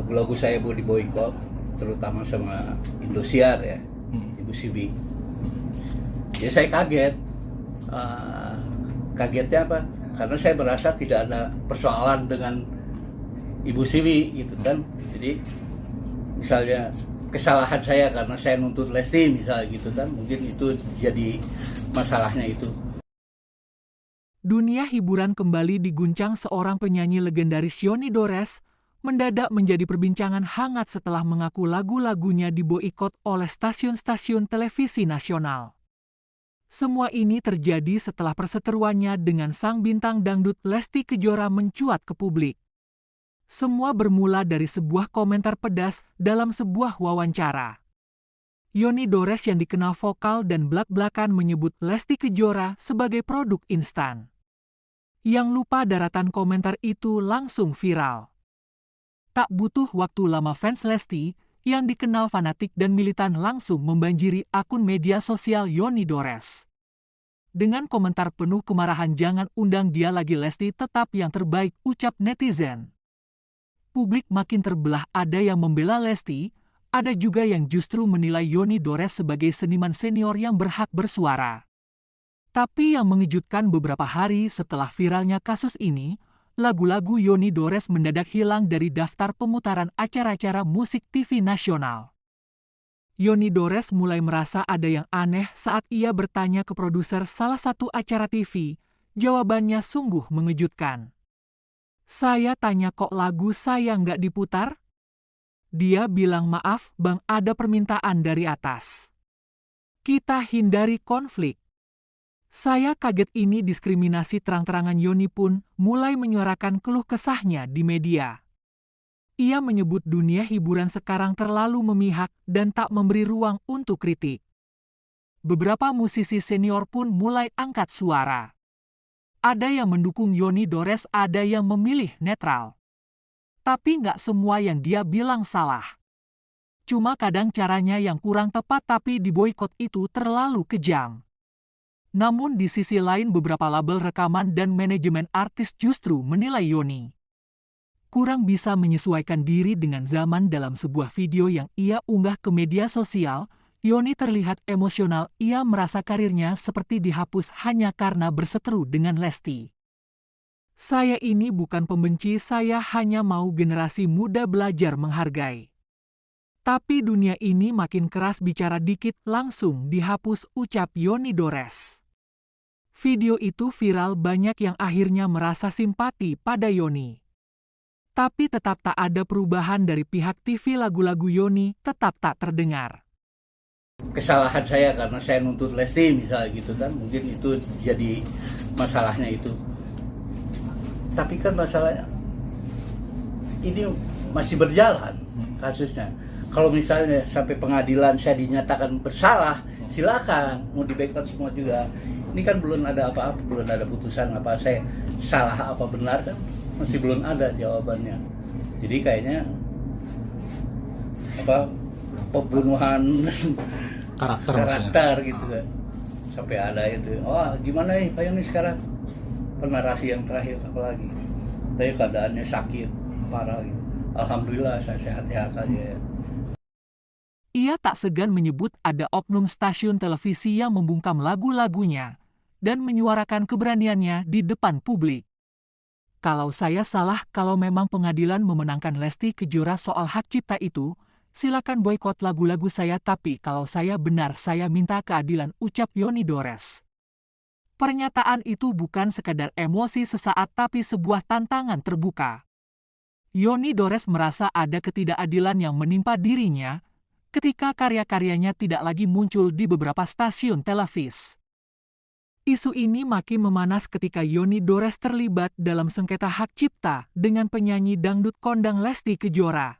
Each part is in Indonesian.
lagu-lagu saya mau diboikot, terutama sama Indosiar ya, Ibu Sibi. Ya saya kaget. Kagetnya apa? Karena saya merasa tidak ada persoalan dengan Ibu Sibi gitu kan. Jadi misalnya kesalahan saya karena saya nuntut Lesti misalnya gitu kan, mungkin itu jadi masalahnya itu. Dunia hiburan kembali diguncang seorang penyanyi legendaris Yoni Dores mendadak menjadi perbincangan hangat setelah mengaku lagu-lagunya diboikot oleh stasiun-stasiun televisi nasional. Semua ini terjadi setelah perseteruannya dengan sang bintang dangdut Lesti Kejora mencuat ke publik. Semua bermula dari sebuah komentar pedas dalam sebuah wawancara. Yoni Dores yang dikenal vokal dan blak-blakan menyebut Lesti Kejora sebagai produk instan. Yang lupa daratan komentar itu langsung viral. Tak butuh waktu lama fans Lesti yang dikenal fanatik dan militan langsung membanjiri akun media sosial Yoni Dores. Dengan komentar penuh kemarahan, "Jangan undang dia lagi Lesti, tetap yang terbaik," ucap netizen. Publik makin terbelah, ada yang membela Lesti, ada juga yang justru menilai Yoni Dores sebagai seniman senior yang berhak bersuara. Tapi yang mengejutkan, beberapa hari setelah viralnya kasus ini, lagu-lagu Yoni Dores mendadak hilang dari daftar pemutaran acara-acara musik TV nasional. Yoni Dores mulai merasa ada yang aneh saat ia bertanya ke produser salah satu acara TV. Jawabannya sungguh mengejutkan. "Saya tanya kok lagu saya nggak diputar?" Dia bilang, "Maaf bang, ada permintaan dari atas. Kita hindari konflik." Saya kaget, ini diskriminasi terang-terangan. Yoni pun mulai menyuarakan keluh kesahnya di media. Ia menyebut dunia hiburan sekarang terlalu memihak dan tak memberi ruang untuk kritik. Beberapa musisi senior pun mulai angkat suara. Ada yang mendukung Yoni Dores, ada yang memilih netral. Tapi nggak semua yang dia bilang salah. Cuma kadang caranya yang kurang tepat, tapi diboikot itu terlalu kejam. Namun di sisi lain, beberapa label rekaman dan manajemen artis justru menilai Yoni kurang bisa menyesuaikan diri dengan zaman. Dalam sebuah video yang ia unggah ke media sosial, Yoni terlihat emosional. Ia merasa karirnya seperti dihapus hanya karena berseteru dengan Lesti. "Saya ini bukan pembenci, saya hanya mau generasi muda belajar menghargai. Tapi dunia ini makin keras, bicara dikit langsung dihapus," ucap Yoni Dores. Video itu viral, banyak yang akhirnya merasa simpati pada Yoni. Tapi tetap tak ada perubahan dari pihak TV. Lagu-lagu Yoni tetap tak terdengar. Kesalahan saya karena saya nuntut Lesti misalnya gitu kan, mungkin itu jadi masalahnya itu. Tapi kan masalahnya ini masih berjalan kasusnya. Kalau misalnya sampai pengadilan saya dinyatakan bersalah, silakan mau di-boikot semua juga. Ini kan belum ada apa-apa, belum ada putusan apa saya salah apa benar kan, masih belum ada jawabannya. Jadi kayaknya apa, pembunuhan karakter gitu kan, sampai ada itu. Oh gimana nih Pak Yoni sekarang, penarasi yang terakhir apalagi, tapi keadaannya sakit parah gitu. Alhamdulillah saya sehat-sehat aja ya. Ia tak segan menyebut ada oknum stasiun televisi yang membungkam lagu-lagunya dan menyuarakan keberaniannya di depan publik. "Kalau saya salah, kalau memang pengadilan memenangkan Lesti Kejora soal hak cipta itu, silakan boikot lagu-lagu saya. Tapi kalau saya benar, saya minta keadilan," ucap Yoni Dores. Pernyataan itu bukan sekadar emosi sesaat, tapi sebuah tantangan terbuka. Yoni Dores merasa ada ketidakadilan yang menimpa dirinya ketika karya-karyanya tidak lagi muncul di beberapa stasiun televisi. Isu ini makin memanas ketika Yoni Dores terlibat dalam sengketa hak cipta dengan penyanyi dangdut kondang Lesti Kejora.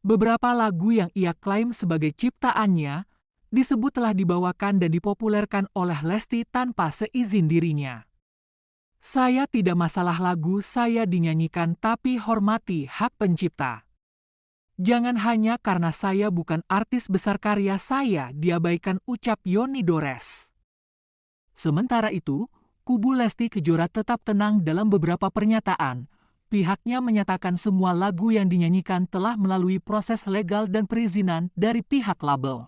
Beberapa lagu yang ia klaim sebagai ciptaannya disebut telah dibawakan dan dipopulerkan oleh Lesti tanpa seizin dirinya. "Saya tidak masalah lagu saya dinyanyikan, tapi hormati hak pencipta. Jangan hanya karena saya bukan artis besar karya saya diabaikan," ucap Yoni Dores. Sementara itu, kubu Lesti Kejora tetap tenang dalam beberapa pernyataan. pihaknya menyatakan semua lagu yang dinyanyikan telah melalui proses legal dan perizinan dari pihak label.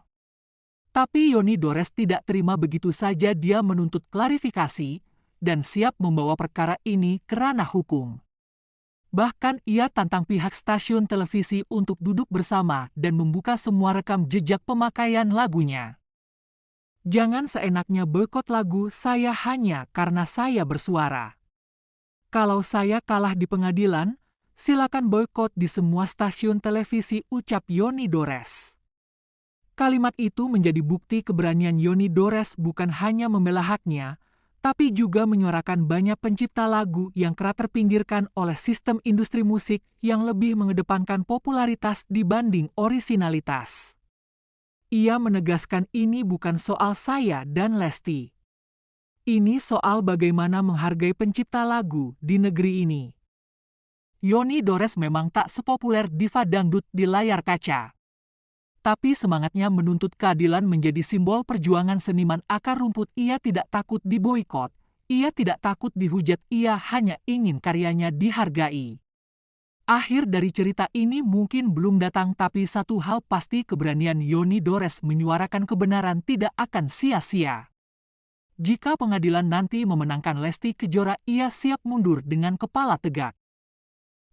Tapi Yoni Dores tidak terima begitu saja, dia menuntut klarifikasi dan siap membawa perkara ini ke ranah hukum. Bahkan ia tantang pihak stasiun televisi untuk duduk bersama dan membuka semua rekam jejak pemakaian lagunya. Jangan seenaknya boikot lagu saya hanya karena saya bersuara. Kalau saya kalah di pengadilan, silakan boikot di semua stasiun televisi, ucap Yoni Dores. Kalimat itu menjadi bukti keberanian Yoni Dores bukan hanya membela haknya, tapi juga menyuarakan banyak pencipta lagu yang kerap terpinggirkan oleh sistem industri musik yang lebih mengedepankan popularitas dibanding orisinalitas. Ia menegaskan ini bukan soal saya dan Lesti. Ini soal bagaimana menghargai pencipta lagu di negeri ini. Yoni Dores memang tak sepopuler diva dangdut di layar kaca. Tapi semangatnya menuntut keadilan menjadi simbol perjuangan seniman akar rumput. Ia tidak takut diboikot, ia tidak takut dihujat, ia hanya ingin karyanya dihargai. Akhir dari cerita ini mungkin belum datang, tapi satu hal pasti, keberanian Yoni Dores menyuarakan kebenaran tidak akan sia-sia. Jika pengadilan nanti memenangkan Lesti Kejora, ia siap mundur dengan kepala tegak.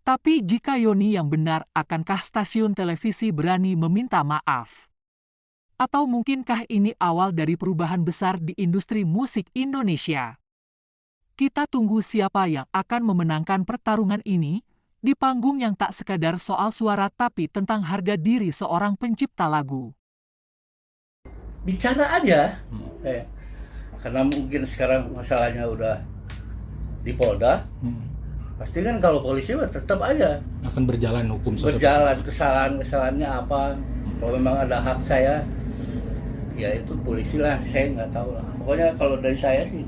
Tapi jika Yoni yang benar, akankah stasiun televisi berani meminta maaf? Atau mungkinkah ini awal dari perubahan besar di industri musik Indonesia? Kita tunggu siapa yang akan memenangkan pertarungan ini di panggung yang tak sekadar soal suara tapi tentang harga diri seorang pencipta lagu. Bicara aja. Karena mungkin sekarang masalahnya udah di Polda, pasti kan kalau polisi tetap aja akan berjalan hukum. Berjalan kesalahannya apa. Kalau memang ada hak saya, ya itu polisi lah, saya nggak tahu lah. Pokoknya kalau dari saya sih,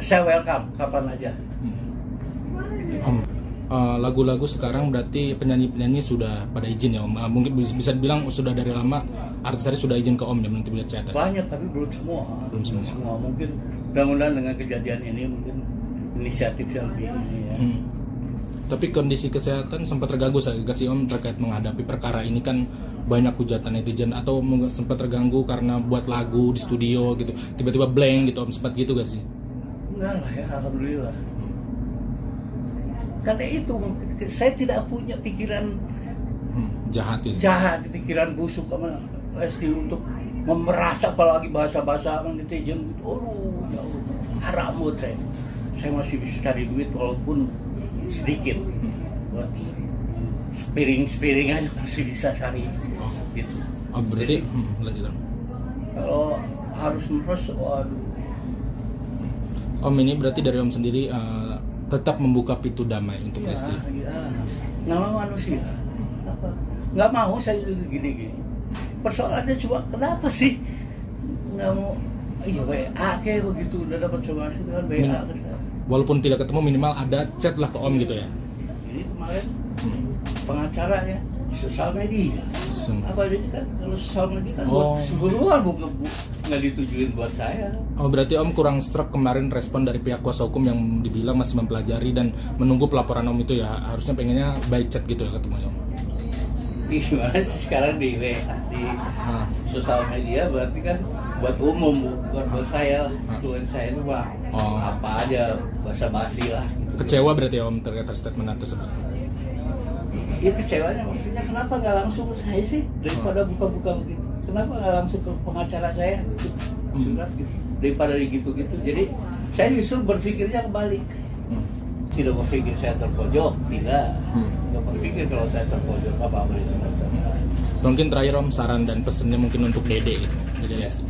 saya welcome kapan aja. Lagu-lagu sekarang berarti penyanyi-penyanyi sudah pada izin ya Om. Mungkin bisa dibilang sudah dari lama artis-artis sudah izin ke Om ya, nanti bisa chat. Banyak tapi belum semua. Mungkin mudah-mudahan dengan kejadian ini mungkin inisiatif yang lebih ini ya. Tapi kondisi kesehatan sempat terganggu saya si Om terkait menghadapi perkara ini, kan banyak hujatan netizen, atau sempat terganggu karena buat lagu di studio gitu, tiba-tiba blank gitu Om, sempat gitu gak sih? Enggak lah ya, alhamdulillah. Karena itu saya tidak punya pikiran jahat itu. Jahat, pikiran busuk sama Lesti untuk memeras, apalagi bahasa-bahasa netizen gitu. Jauh haram buat saya. Saya masih bisa cari duit walaupun sedikit. Buat spiring aja masih bisa cari gitu. Oh, berarti lanjut. Kalau harus memeras, waduh. Om, ini berarti dari Om sendiri tetap membuka pintu damai untuk Lesti. Ya. Nama manusia. Kenapa? Nggak mau saya gini-gini. Persoalannya cuma kenapa sih nggak mau? Iya WA kayak begitu, udah dapat somasi kan WA ke saya. Walaupun tidak ketemu, minimal ada chat lah ke Om gitu ya. Ini kemarin pengacaranya di sosial media. Apa ini kan kalau sosial media kan buat seburuan, nggak ditujuin buat saya. Oh, berarti Om kurang struck kemarin respon dari pihak kuasa hukum yang dibilang masih mempelajari dan menunggu pelaporan Om itu ya. Harusnya pengennya by chat gitu ya ketemu Om. Gimana sih sekarang di WA, di sosial media berarti kan buat umum, bukan buat saya. Tuan saya itu mah apa aja basa-basi lah gitu. Kecewa berarti ya Om terkait statement tersebut? Dia kecewanya maksudnya kenapa nggak langsung saya sih daripada buka-buka begitu, kenapa nggak langsung ke pengacara saya gitu, surat gitu, daripada gitu-gitu. Jadi saya justru berpikirnya kebalik, tidak berpikir saya terpojok, tidak berpikir kalau saya terpojok apa boleh. Mungkin terakhir Om, saran dan pesannya mungkin untuk Dede gitu, Dede Lesti.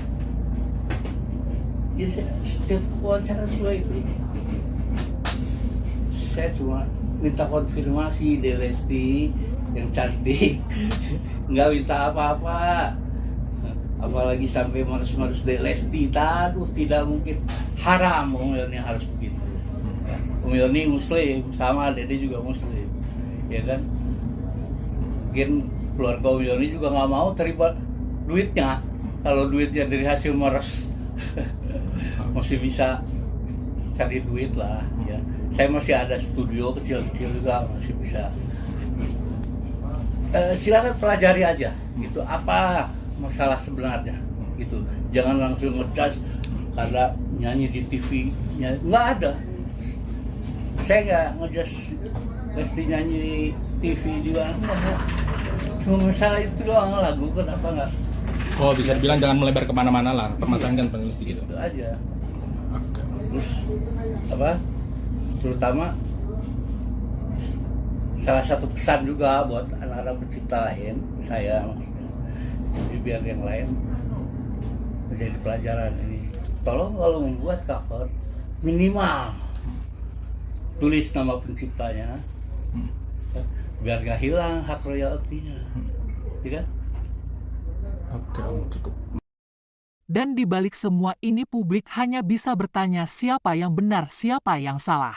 Ya setiap wawancara itu saya cuma minta konfirmasi dari Lesti yang cantik, nggak minta apa-apa, apalagi sampai marus-marus dari Lesti. Aduh, tidak mungkin, haram Om Yoni harus begitu. Om Yoni Muslim, sama Dede juga Muslim, ya kan? Mungkin keluarga Om Yoni juga nggak mau terima duitnya, kalau duitnya dari hasil meres masih bisa cari duit lah ya. Saya masih ada studio kecil-kecil juga, masih bisa. Silakan pelajari aja gitu apa masalah sebenarnya gitu. Jangan langsung ngecas karena nyanyi di TV, nggak ada. Saya nggak ngejudge Lesti nyanyi di TV di mana, enggak. Cuma masalah itu doang, lagu kenapa nggak? Oh, bisa dibilang jangan melebar kemana-mana lah, permasalahan kan Lesti gitu. Itu aja. Oke. Terus apa? Terutama salah satu pesan juga buat anak-anak pencipta lain, saya maksudnya. Jadi biar yang lain menjadi pelajaran ini. Tolong kalau membuat cover minimal tulis nama penciptanya, biar gak hilang hak royaltinya, ya kan? Oke, Om, cukup. Dan di balik semua ini publik hanya bisa bertanya siapa yang benar, siapa yang salah.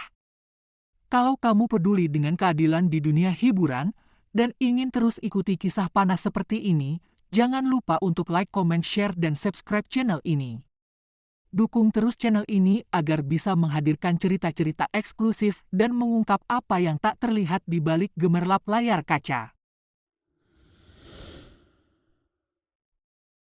Kalau kamu peduli dengan keadilan di dunia hiburan dan ingin terus ikuti kisah panas seperti ini, jangan lupa untuk like, comment, share, dan subscribe channel ini. Dukung terus channel ini agar bisa menghadirkan cerita-cerita eksklusif dan mengungkap apa yang tak terlihat di balik gemerlap layar kaca.